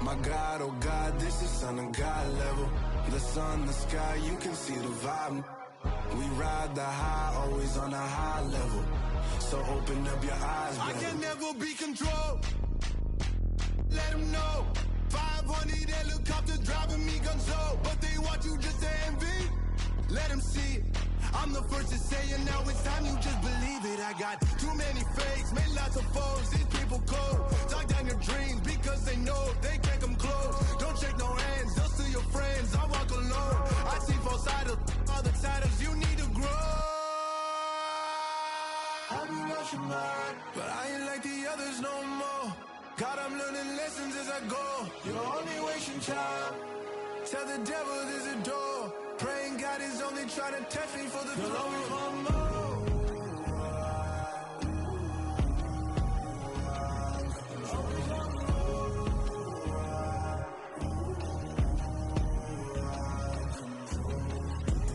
My God, oh God, this is son of God level. The sun, the sky, you can see the vibe. We ride the high, always on a high level. So open up your eyes, baby. I can never be controlled. Let them know. 500 helicopters driving me gonzo. But they want you just to envy. Let them see it. I'm the first to say it, now it's time you just believe it. I got too many fakes, made lots of foes. These people cold. Talk down your dreams because they know they can't come close. Don't shake no hands, they'll steal your friends. I walk alone. I see false idols, all the titles you need to grow. I'll be rushing mine, but I ain't like the others no more. God, I'm learning lessons as I go. You're only wasting time. Tell the devil there's a door. Praying God is only trying to test me for the glory for more.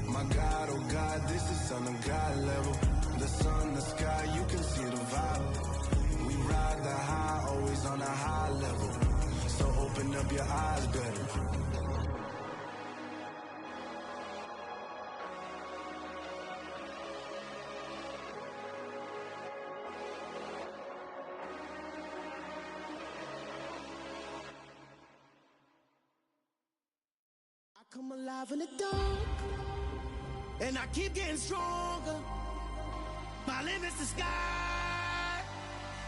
My God, oh God, this is son of God level. The sun, the sky, you can see the vibe. We ride the high, always on a high level. So open up your eyes better. Come alive in the dark, and I keep getting stronger. My limit's the sky.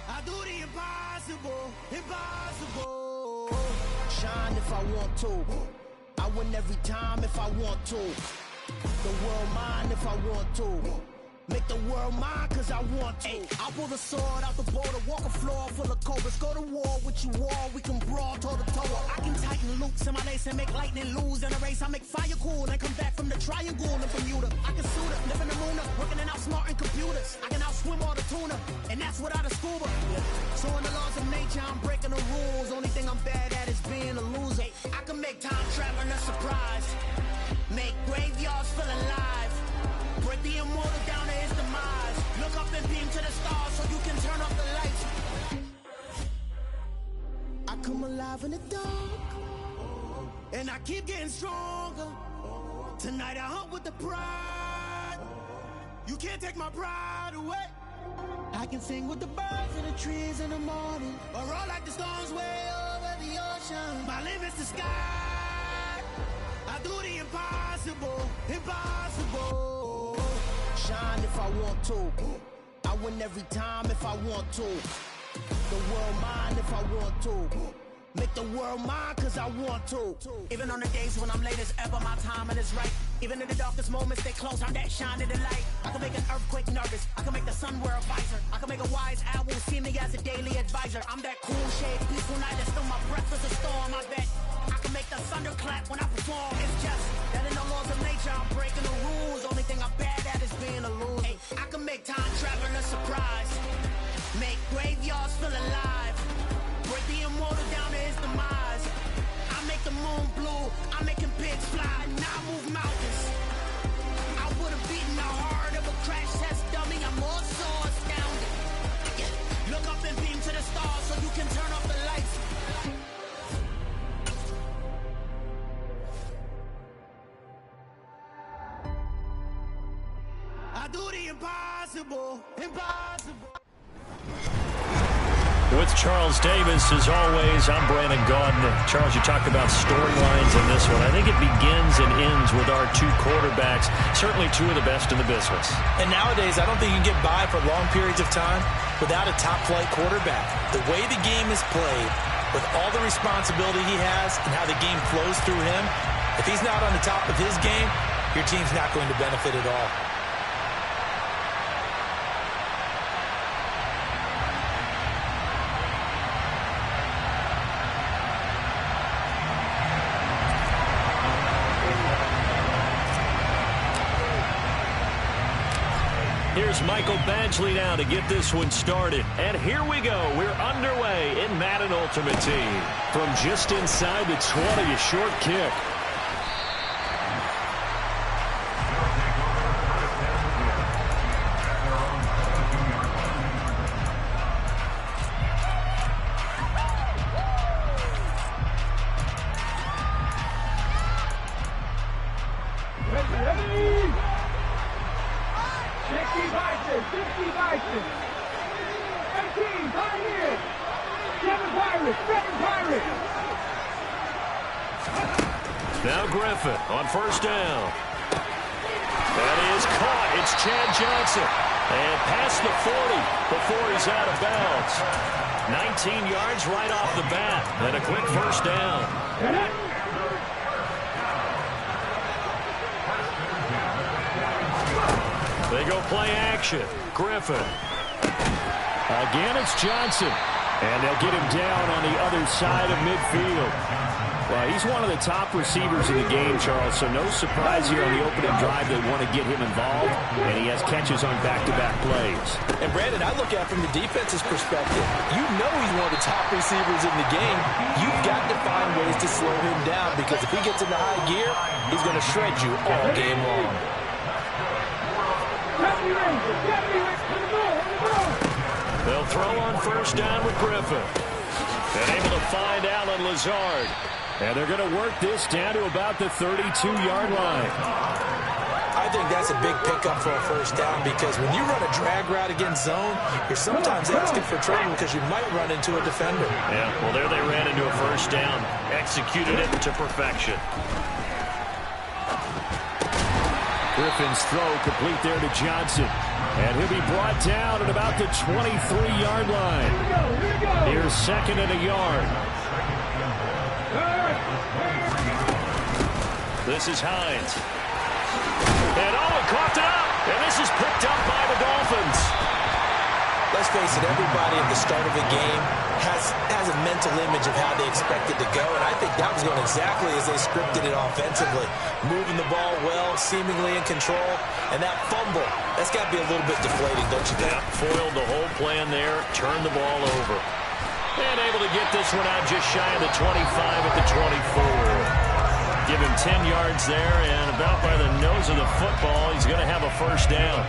I do the impossible, impossible. Shine if I want to. I win every time if I want to. The world mine if I want to. Make the world mine cause I want to. I pull the sword out the border, walk a floor full of cobras. Go to war with you all, we can brawl toe to toe. I can tighten loops in my lace and make lightning lose in a race. I make fire cool and come back from the triangle in Bermuda. I can suit up, live in the moon up, working and outsmarting computers. I can outswim all the tuna, and that's without a scuba. So in the laws of nature, I'm breaking the rules. Only thing I'm bad at is being a loser. I can make time traveling a surprise. Make graveyards feel alive. Break the immortal down to his demise. Look up and beam to the stars so you can turn off the lights. I come alive in the dark, and I keep getting stronger. Tonight I hunt with the pride. You can't take my pride away. I can sing with the birds and the trees in the morning, or roll like the storms way over the ocean. My limit's the sky. I do the impossible, impossible. Shine if I want to. I win every time if I want to. The world mine if I want to. Make the world mine cause I want to. Even on the days when I'm late as ever, my timing is right. Even in the darkest moments, stay close, I'm that shining the light. I can make an earthquake nervous, I can make the sun wear a visor. I can make a wise owl see me as a daily advisor. I'm that cool shade, peaceful night, and still my breath is a storm, I bet. I can make the thunder clap when I perform. It's just that in the laws of nature, I'm breaking the rules. Only thing I'm bad at is being a loser. Hey, I can make time traveling a surprise. Make graveyards feel alive. Break the immortal down to his demise. I make the moon blue. I'm making pigs fly. Now I move mountains. I would have beaten the heart of a crash test dummy. I'm more so astounded. Look up and beam to the stars so you can turn off the lights. I do the impossible, impossible. With Charles Davis, as always, I'm Brandon Gaudin. Charles, you talked about storylines in this one. I think it begins and ends with our two quarterbacks, certainly two of the best in the business. And nowadays, I don't think you can get by for long periods of time without a top-flight quarterback. The way the game is played, with all the responsibility he has and how the game flows through him, if he's not on the top of his game, your team's not going to benefit at all. Here's Michael Badgley now to get this one started. And here we go. We're underway in Madden Ultimate Team. From just inside the 20, a short kick. Now Griffin on first down. That is caught. It's Chad Johnson. And past the 40 before he's out of bounds. 19 yards right off the bat. And a quick first down. They go play action. Griffin. Again, it's Johnson. And they'll get him down on the other side of midfield. Well, he's one of the top receivers in the game, Charles, so no surprise here on the opening drive they want to get him involved, and he has catches on back-to-back plays. And, Brandon, I look at it from the defense's perspective. You know he's one of the top receivers in the game. You've got to find ways to slow him down because if he gets into high gear, he's going to shred you all game long. They'll throw on first down with Griffin. And able to find Alan Lazard. And they're going to work this down to about the 32-yard line. I think that's a big pickup for a first down because when you run a drag route against zone, you're sometimes asking for trouble because you might run into a defender. Yeah, well, there they ran into a first down. Executed it to perfection. Griffin's throw complete there to Johnson. And he'll be brought down at about the 23-yard line. Here's second and a yard. This is Hines. And Owen coughed it up. And this is picked up by the Dolphins. Let's face it, everybody at the start of a game has a mental image of how they expect it to go, and I think that was going exactly as they scripted it offensively. Moving the ball well, seemingly in control, and that fumble, that's got to be a little bit deflating, don't you think? Yeah, foiled the whole plan there, turned the ball over. And able to get this one out just shy of the 25 at the 24. Give him 10 yards there, and about by the nose of the football, he's going to have a first down.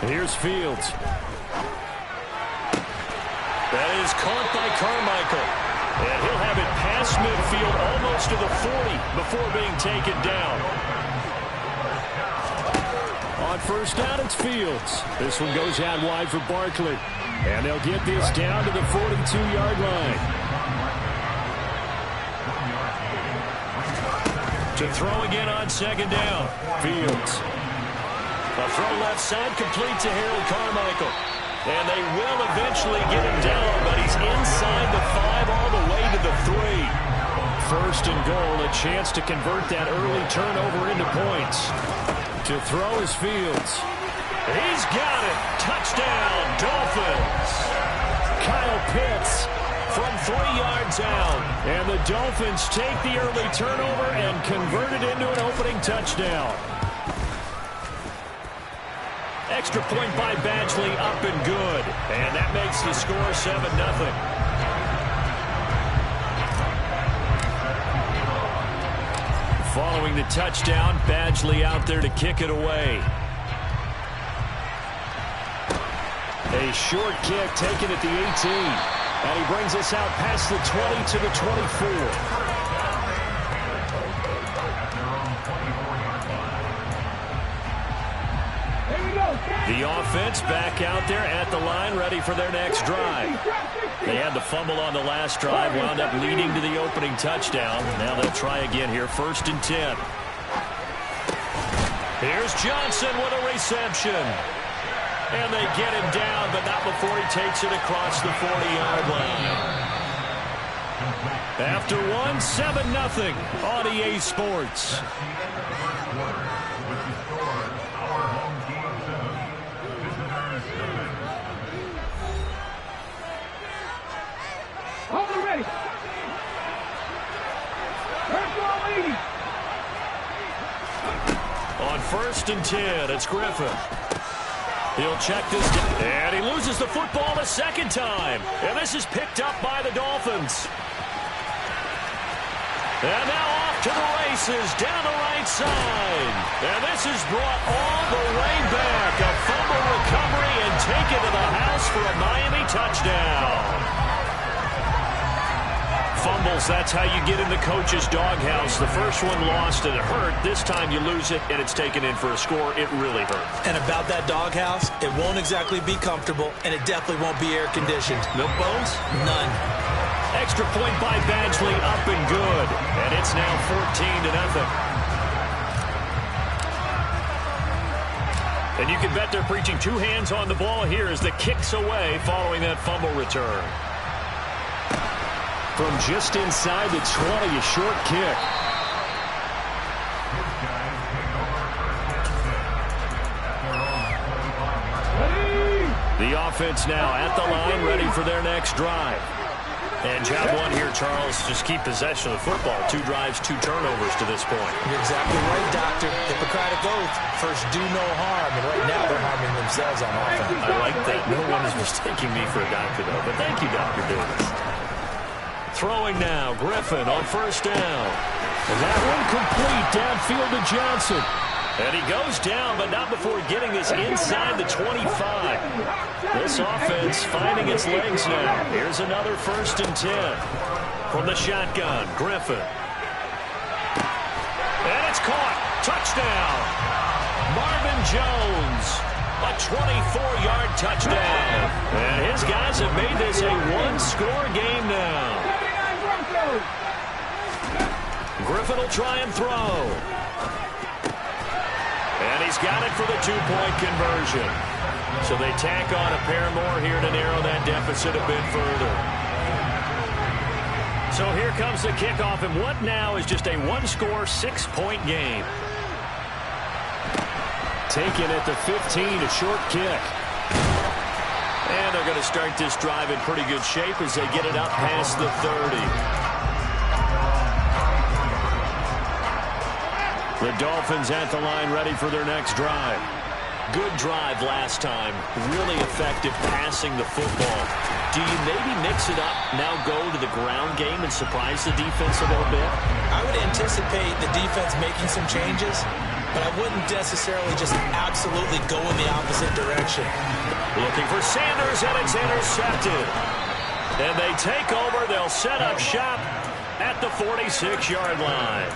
Here's Fields. That is caught by Carmichael. And he'll have it past midfield almost to the 40 before being taken down. On first down, it's Fields. This one goes out wide for Barkley. And they'll get this down to the 42-yard line. To throw again on second down. Fields. A throw left side complete to Harold Carmichael. And they will eventually get him down, but he's inside the 5 all the way to the 3. First and goal, a chance to convert that early turnover into points. To throw is Fields. He's got it. Touchdown, Dolphins. Kyle Pitts from 3 yards out. And the Dolphins take the early turnover and convert it into an opening touchdown. Extra point by Badgley, up and good. And that makes the score 7-0. Following the touchdown, Badgley out there to kick it away. A short kick taken at the 18. And he brings us out past the 20 to the 24. The offense back out there at the line, ready for their next drive. They had the fumble on the last drive, wound up leading to the opening touchdown. Now they'll try again here, 1st and 10. Here's Johnson with a reception. And they get him down, but not before he takes it across the 40-yard line. After one, 7-0 on EA Sports. On 1st and 10, it's Griffin. He'll check this down, and he loses the football a second time. And this is picked up by the Dolphins. And now off to the races down the right side. And this is brought all the way back. A fumble recovery and taken to the house for a Miami touchdown. Fumble fumbles, that's how you get in the coach's doghouse. The first one lost and it hurt. This time you lose it and it's taken in for a score. It really hurt. And about that doghouse, it won't exactly be comfortable, and it definitely won't be air-conditioned. Milk bones? None. Extra point by Badgley, up and good. And it's now 14-0. And you can bet they're preaching two hands on the ball here as the kick's away following that fumble return. From just inside the 20, a short kick. The offense now at the line, ready for their next drive. And job one here, Charles, just keep possession of the football. 2 drives, 2 turnovers to this point. You're exactly right, Doctor. Hippocratic oath. First, do no harm. And right now, they're harming themselves on offense. I like that. No one is mistaking me for a doctor, though. But thank you, Dr. Davis. Throwing now, Griffin on first down. And that one complete downfield to Johnson. And he goes down, but not before getting this inside the 25. This offense finding its legs now. Here's another 1st and 10. From the shotgun, Griffin. And it's caught. Touchdown. Marvin Jones. A 24-yard touchdown. And his guys have made this a one-score game now. Griffin will try and throw. And he's got it for the 2-point conversion. So they tack on a pair more here to narrow that deficit a bit further. So here comes the kickoff, and what now is just a one-score, 6-point game. Taken at the 15, a short kick. And they're going to start this drive in pretty good shape as they get it up past the 30. The Dolphins at the line, ready for their next drive. Good drive last time. Really effective passing the football. Do you maybe mix it up, now go to the ground game and surprise the defense a little bit? I would anticipate the defense making some changes, but I wouldn't necessarily just absolutely go in the opposite direction. Looking for Sanders, and it's intercepted. And they take over. They'll set up shop at the 46-yard line.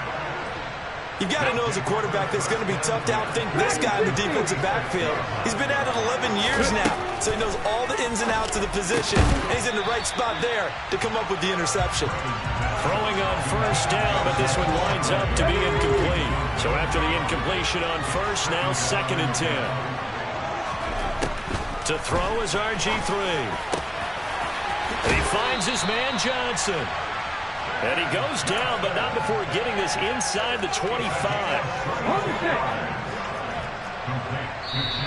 You've got to know as a quarterback that it's going to be tough to outthink this guy in the defensive backfield. He's been at it 11 years now, so he knows all the ins and outs of the position, and he's in the right spot there to come up with the interception. Throwing on first down, but this one winds up to be incomplete. So after the incompletion on first, now 2nd and 10. To throw is RG3. He finds his man Johnson. And he goes down, but not before getting this inside the 25.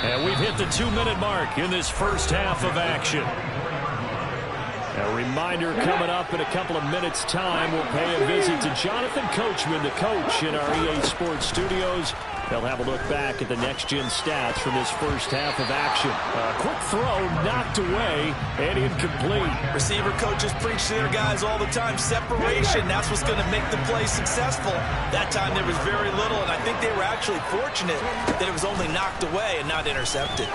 And we've hit the 2-minute mark in this first half of action. A reminder coming up in a couple of minutes' time. We'll pay a visit to Jonathan Coachman, the coach in our EA Sports studios. They'll have a look back at the next-gen stats from this first half of action. A quick throw knocked away and incomplete. Receiver coaches preach to their guys all the time. Separation, that's what's going to make the play successful. That time there was very little, and I think they were actually fortunate that it was only knocked away and not intercepted.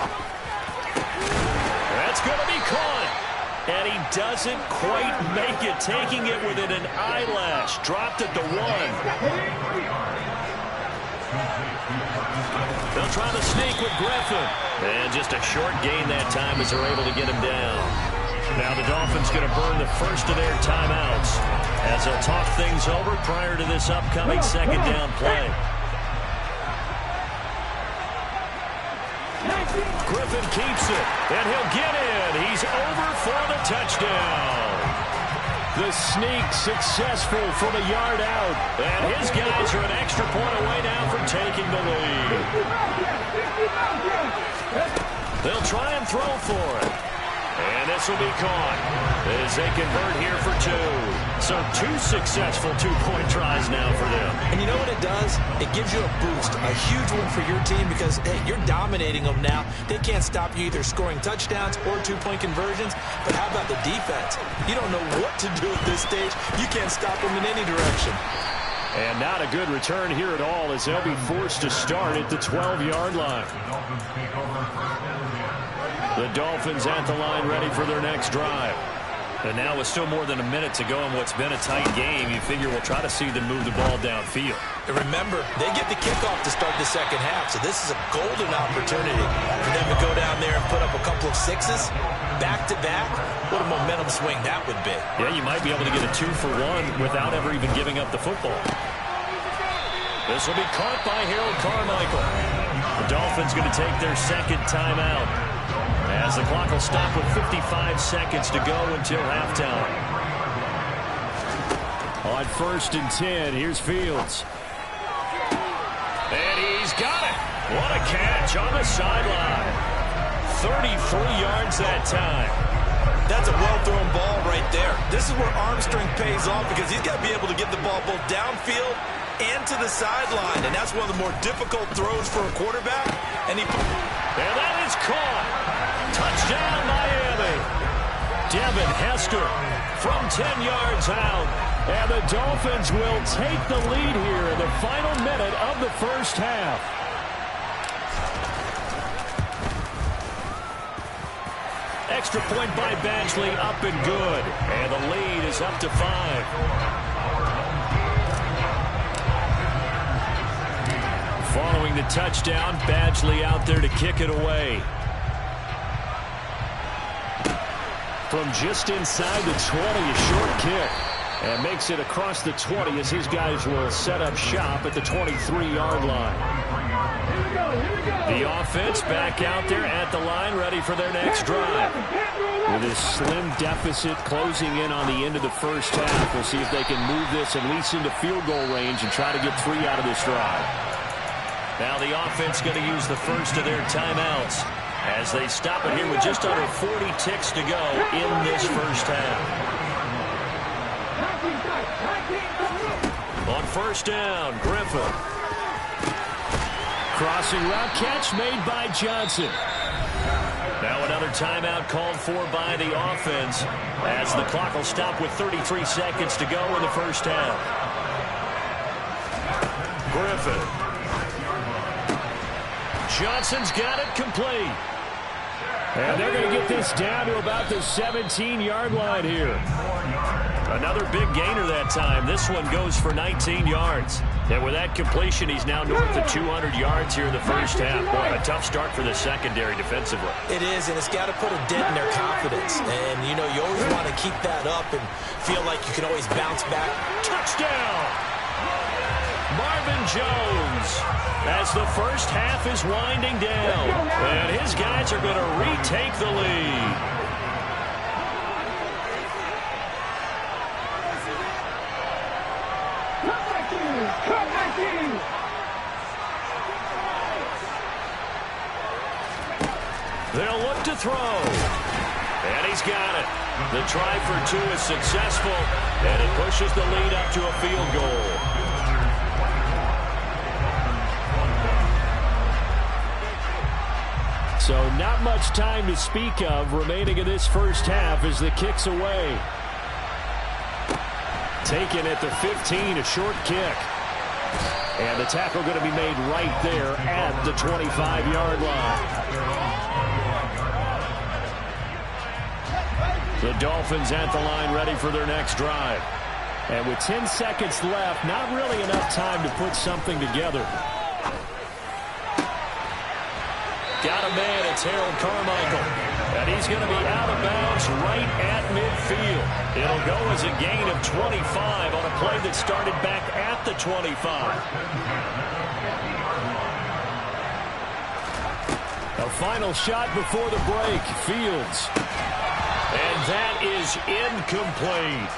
That's going to be caught. And he doesn't quite make it, taking it within an eyelash. Dropped at the 1. They'll try to sneak with Griffin. And just a short gain that time as they're able to get him down. Now the Dolphins going to burn the first of their timeouts as they'll talk things over prior to this upcoming 2nd down play. Griffin keeps it, and he'll get in. He's over for the touchdown. The sneak successful from a yard out. And his guys are an extra point away now from taking the lead. They'll try and throw for it. And this will be caught as they convert here for 2. So 2 successful 2-point tries now for them. And you know what it does? It gives you a boost, a huge one for your team because, hey, you're dominating them now. They can't stop you either scoring touchdowns or 2-point conversions. But how about the defense? You don't know what to do at this stage. You can't stop them in any direction. And not a good return here at all as they'll be forced to start at the 12-yard line. The Dolphins at the line ready for their next drive. And now with still more than a minute to go in what's been a tight game, you figure we'll try to see them move the ball downfield. And remember, they get the kickoff to start the second half, so this is a golden opportunity for them to go down there and put up a couple of sixes back-to-back. What a momentum swing that would be. Yeah, you might be able to get a 2-for-1 without ever even giving up the football. This will be caught by Harold Carmichael. The Dolphins going to take their second timeout, as the clock will stop with 55 seconds to go until halftime. On 1st and 10, here's Fields. And he's got it. What a catch on the sideline. 33 yards that time. That's a well-thrown ball right there. This is where arm strength pays off, because he's got to be able to get the ball both downfield and to the sideline, and that's one of the more difficult throws for a quarterback. And that is caught. Touchdown, Miami. Devin Hester from 10 yards out. And the Dolphins will take the lead here in the final minute of the first half. Extra point by Badgley, up and good. And the lead is up to 5. Following the touchdown, Badgley out there to kick it away. From just inside the 20, a short kick. And makes it across the 20 as his guys will set up shop at the 23-yard line. The offense back out there at the line, ready for their next drive. With a slim deficit closing in on the end of the first half, we'll see if they can move this at least into field goal range and try to get 3 out of this drive. Now the offense going to use the first of their timeouts as they stop it here with just under 40 ticks to go in this first half. On 1st down, Griffin. Crossing route catch made by Johnson. Now another timeout called for by the offense as the clock will stop with 33 seconds to go in the first half. Griffin. Johnson's got it complete. And they're going to get this down to about the 17-yard line here. Another big gainer that time. This one goes for 19 yards. And with that completion, he's now north of 200 yards here in the first half. Boy, a tough start for the secondary defensively. It is, and it's got to put a dent in their confidence. And, you know, you always want to keep that up and feel like you can always bounce back. Touchdown! Marvin Jones, as the first half is winding down. And his guys are going to retake the lead. They'll look to throw. And he's got it. The try for 2 is successful, and it pushes the lead up to a field goal. So not much time to speak of remaining in this first half as the kick's away. Taken at the 15, a short kick. And the tackle going to be made right there at the 25-yard line. The Dolphins at the line ready for their next drive. And with 10 seconds left, not really enough time to put something together. Got a man, it's Harold Carmichael. And he's going to be out of bounds right at midfield. It'll go as a gain of 25 on a play that started back at the 25. A final shot before the break. Fields. And that is incomplete.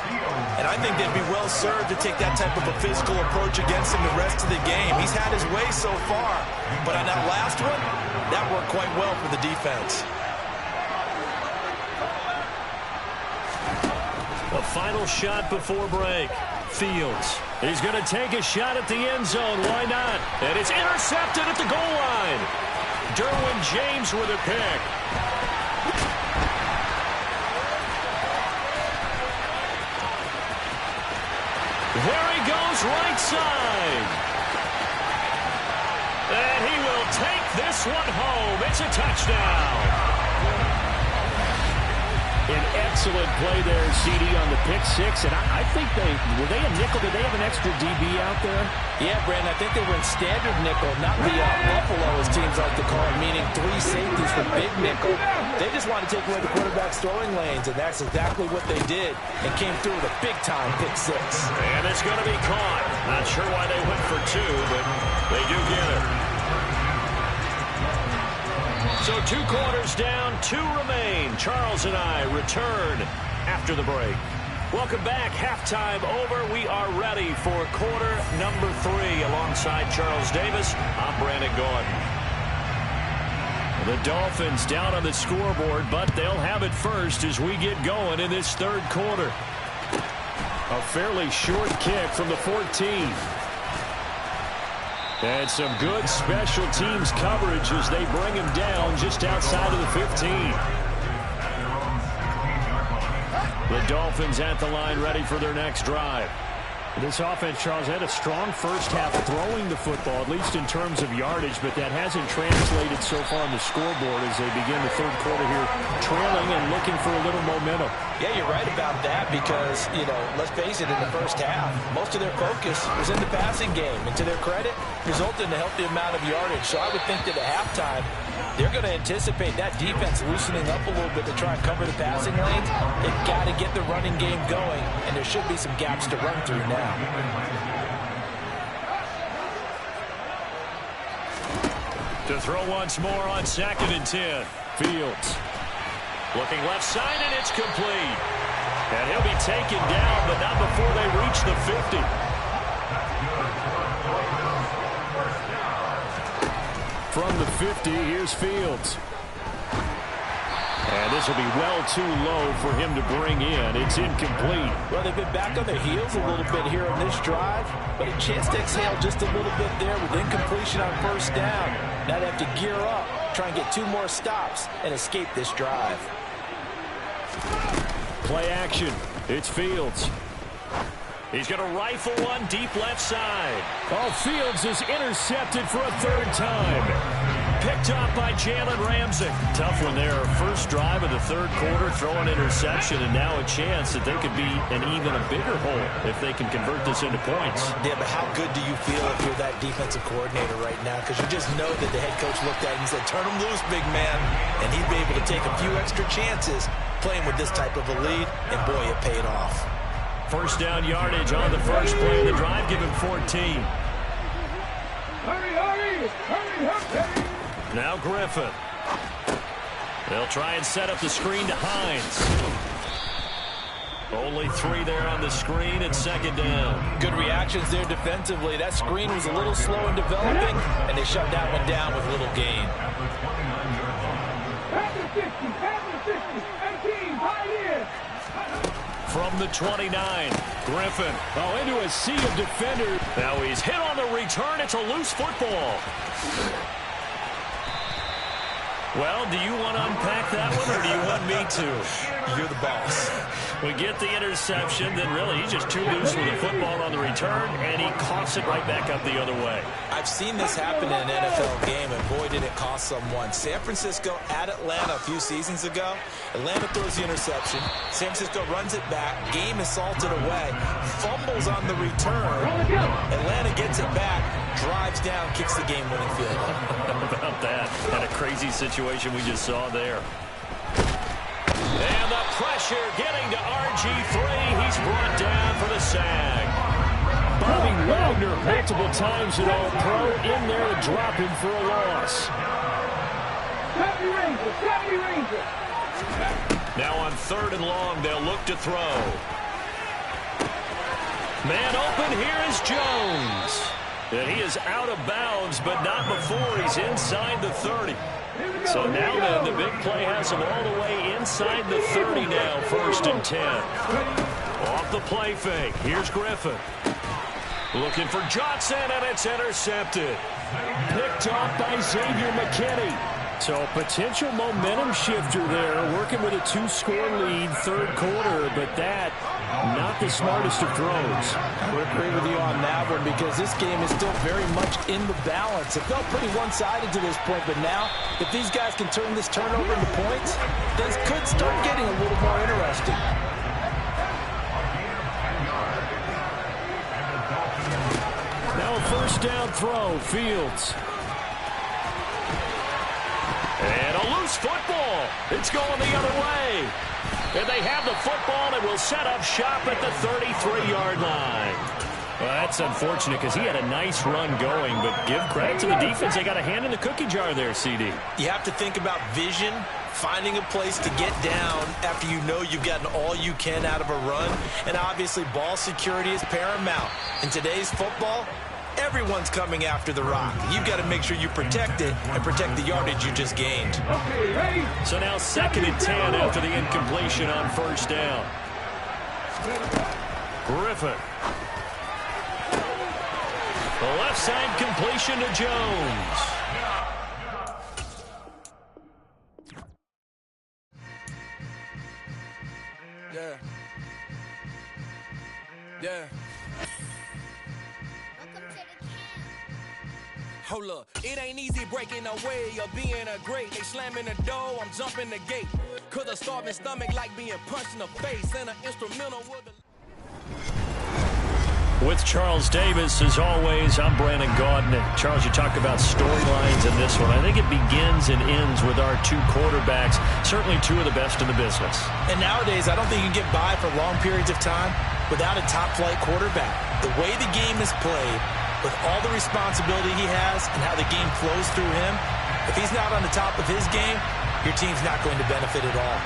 And I think they'd be well served to take that type of a physical approach against him the rest of the game. He's had his way so far, but on that last one, that worked quite well for the defense. A final shot before break. Fields. He's going to take a shot at the end zone. Why not? And it's intercepted at the goal line. Derwin James with a pick. There he goes, right side. And he will take this one home. It's a touchdown. An excellent play there, CD, on the pick six. And I think were they a nickel? Did they have an extra DB out there? Yeah, Brandon, I think they were in standard nickel, not the Buffalo, as teams like to call it, meaning 3 safeties for big nickel. They just wanted to take away the quarterback's throwing lanes, and that's exactly what they did, and came through with a big-time pick six. And it's going to be caught. Not sure why they went for 2, but they do get it. So 2 quarters down, 2 remain. Charles and I return after the break. Welcome back. Halftime over. We are ready for quarter number 3. Alongside Charles Davis, I'm Brandon Gordon. The Dolphins down on the scoreboard, but they'll have it first as we get going in this third quarter. A fairly short kick from the 14. And some good special teams coverage as they bring him down just outside of the 15. The Dolphins at the line ready for their next drive. This offense, Charles, had a strong first half throwing the football, at least in terms of yardage, but that hasn't translated so far on the scoreboard as they begin the third quarter here, trailing and looking for a little momentum. Yeah, you're right about that because, let's face it, in the first half, most of their focus was in the passing game. And to their credit, resulted in a healthy amount of yardage. So I would think that at halftime, they're going to anticipate that defense loosening up a little bit to try and cover the passing lanes. They've got to get the running game going, and there should be some gaps to run through now. To throw once more on 2nd and 10. Fields. Looking left side, and it's complete. And he'll be taken down, but not before they reach the 50. From the 50, here's Fields. And this will be well too low for him to bring in. It's incomplete. Well, they've been back on their heels a little bit here on this drive, but a chance to exhale just a little bit there with incompletion on first down. Now they have to gear up, try and get 2 more stops, and escape this drive. Play action. It's Fields. He's going to rifle one deep left side. Oh, Fields is intercepted for a 3rd time. Picked up by Jalen Ramsey. Tough one there. First drive of the 3rd quarter, throw an interception, and now a chance that they could be in even a bigger hole if they can convert this into points. Yeah, but how good do you feel if you're that defensive coordinator right now? Because you just know that the head coach looked at it and said, turn him loose, big man. And he'd be able to take a few extra chances playing with this type of a lead, and boy, it paid off. First down yardage on the first play of the drive, give him 14. Hurry. Now Griffin. They'll try and set up the screen to Hines. Only 3 there on the screen at 2nd down. Good reactions there defensively. That screen was a little slow in developing, and they shut that one down with little gain. From the 29, Griffin. Oh, into a sea of defenders. Now he's hit on the return. It's a loose football. Well, do you want to unpack that one, or do you want me to? You're the boss. We get the interception, then really he's just too loose with the football on the return, and he coughs it right back up the other way. I've seen this happen in an NFL game, and boy, did it cost someone. San Francisco at Atlanta a few seasons ago. Atlanta throws the interception. San Francisco runs it back. Game is salted away. Fumbles on the return. Atlanta gets it back. Drives down, kicks the game-winning field goal. How about that? And a crazy situation we just saw there. And the pressure getting to RG3. He's brought down for the sag. Bobby Wagner multiple times at All-Pro in there to drop him for a loss. Now on 3rd and long, they'll look to throw. Man open, here is Jones. And he is out of bounds, but not before he's inside the 30. So now then, the big play has him all the way inside the 30 now, 1st and 10. Off the play fake, here's Griffin. Looking for Johnson, and it's intercepted. Picked off by Xavier McKinney. So potential momentum shifter there, working with a 2-score lead, 3rd quarter, but that Not the smartest of throws. I would agree with you on that one because this game is still very much in the balance. It felt pretty one-sided to this point, but now, if these guys can turn this turnover into points, things could start getting a little more interesting. Now a first down throw, Fields. And a loose football. It's going the other way. And they have the football and will set up shop at the 33-yard line. Well, that's unfortunate because he had a nice run going, but give credit to the defense. They got a hand in the cookie jar there, CD. You have to think about vision, finding a place to get down after you know you've gotten all you can out of a run, and obviously ball security is paramount. In today's football, everyone's coming after the rock. You've got to make sure you protect it and protect the yardage you just gained. So now 2nd and 10 after the incompletion on first down. Griffin. The left side completion to Jones. Yeah. Hold up, it ain't easy breaking away or being a great. They slamming the door, I'm jumping the gate. Cause a starving stomach like being punched in the face. And an instrumental with the... With Charles Davis, as always, I'm Brandon Gaudin. Charles, you talk about storylines in this one. I think it begins and ends with our two quarterbacks, certainly two of the best in the business. And nowadays, I don't think you can get by for long periods of time without a top-flight quarterback. The way the game is played, with all the responsibility he has and how the game flows through him, if he's not on the top of his game, your team's not going to benefit at all.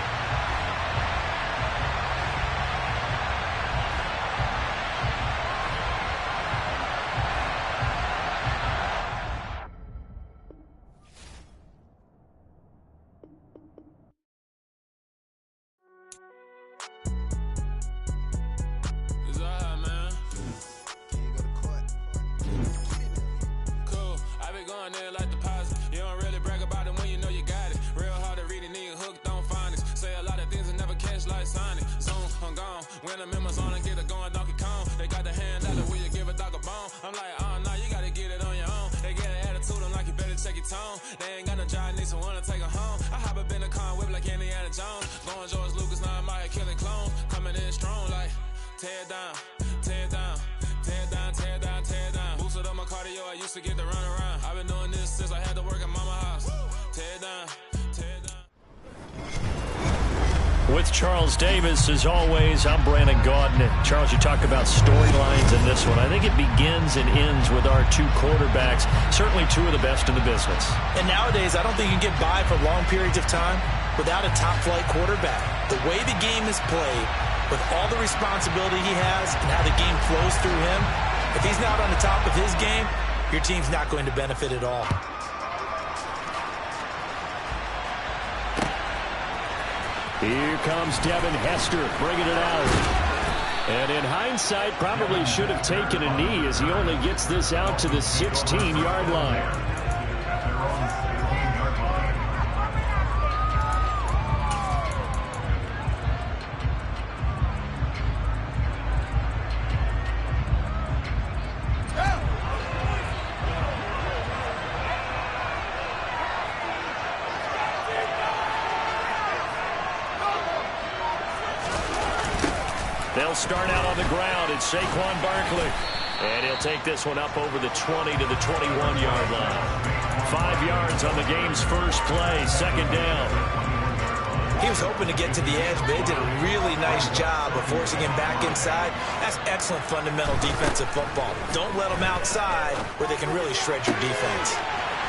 They ain't got no job, need someone to take her home. I hop up in the car, whip like Indiana Jones. Going George Lucas, now I'm out here killing clones. Coming in strong like, tear down, tear down, tear down, tear down, tear down. Boosted up my cardio, I used to get to run around. I've been doing this since I had to work at mama house. Tear down, tear down. With Charles Davis, as always, I'm Brandon Gaudin. Charles, you talk about storylines in this one. I think it begins and ends with our two quarterbacks, certainly two of the best in the business. And nowadays, I don't think you can get by for long periods of time without a top-flight quarterback. The way the game is played, with all the responsibility he has and how the game flows through him, if he's not on the top of his game, your team's not going to benefit at all. Here comes Devin Hester bringing it out. And in hindsight, probably should have taken a knee as he only gets this out to the 16-yard line. They'll start out on the ground. It's Saquon Barkley. And he'll take this one up over the 20 to the 21-yard line. 5 yards on the game's first play, second down. He was hoping to get to the edge, but they did a really nice job of forcing him back inside. That's excellent fundamental defensive football. Don't let them outside where they can really shred your defense.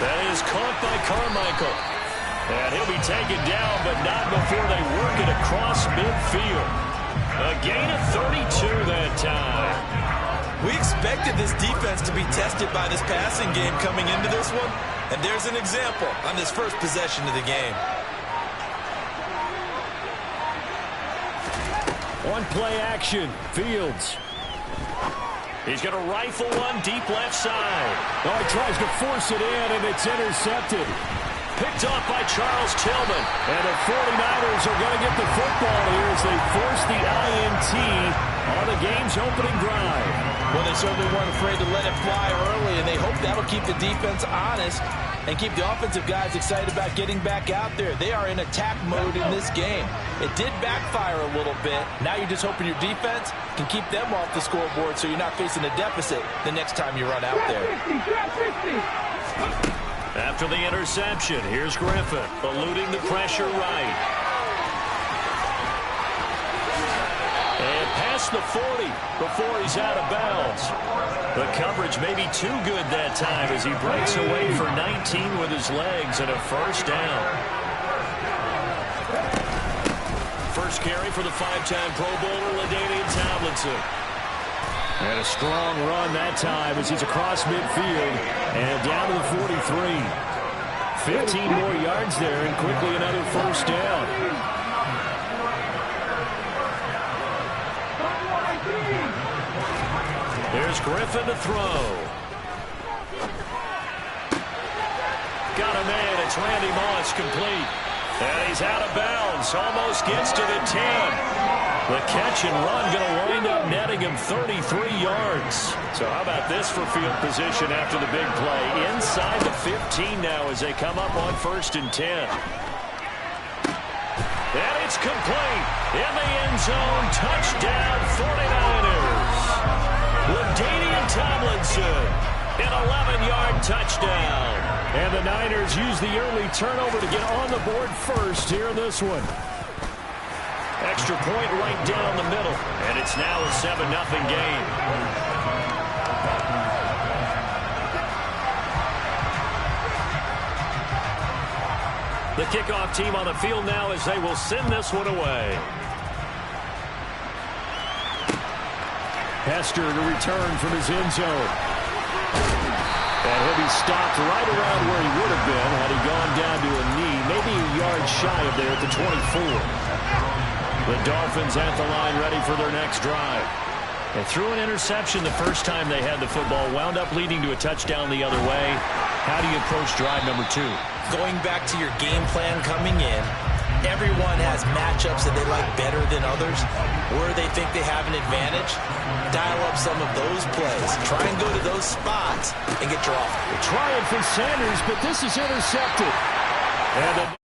That is caught by Carmichael. And he'll be taken down, but not before they work it across midfield. A gain of 32 that time. We expected this defense to be tested by this passing game coming into this one, and there's an example on this first possession of the game. One play action, Fields. He's going to rifle one deep left side. Oh, he tries to force it in, and it's intercepted. Picked off by Charles Tillman. And the 49ers are going to get the football here as they force the INT on the game's opening drive. Well, they certainly weren't afraid to let it fly early, and they hope that'll keep the defense honest and keep the offensive guys excited about getting back out there. They are in attack mode in this game. It did backfire a little bit. Now you're just hoping your defense can keep them off the scoreboard so you're not facing a deficit the next time you run out there. After the interception, here's Griffin, eluding the pressure right. And past the 40 before he's out of bounds. The coverage may be too good that time as he breaks away for 19 with his legs and a first down. First carry for the 5-time Pro Bowler, LaDainian Tomlinson. And a strong run that time as he's across midfield and down to the 43. 15 more yards there and quickly another first down. There's Griffin to throw. Got a man. It's Randy Moss complete. And he's out of bounds. Almost gets to the 10. The catch and run going to wind up netting him 33 yards. So how about this for field position after the big play? Inside the 15 now as they come up on 1st and 10. And it's complete. In the end zone. Touchdown 49ers. LaDainian Tomlinson. An 11-yard touchdown. And the Niners use the early turnover to get on the board first here in this one. Extra point right down the middle. And it's now a 7-0 game. The kickoff team on the field now as they will send this one away. Hester to return from his end zone. And he'll be stopped right around where he would have been had he gone down to a knee, maybe a yard shy of there at the 24. The Dolphins at the line ready for their next drive. They threw an interception the first time they had the football, wound up leading to a touchdown the other way. How do you approach drive number 2? Going back to your game plan coming in, everyone has matchups that they like better than others, where they think they have an advantage. Dial up some of those plays. Try and go to those spots and get your offense. Trying for Sanders, but this is intercepted. And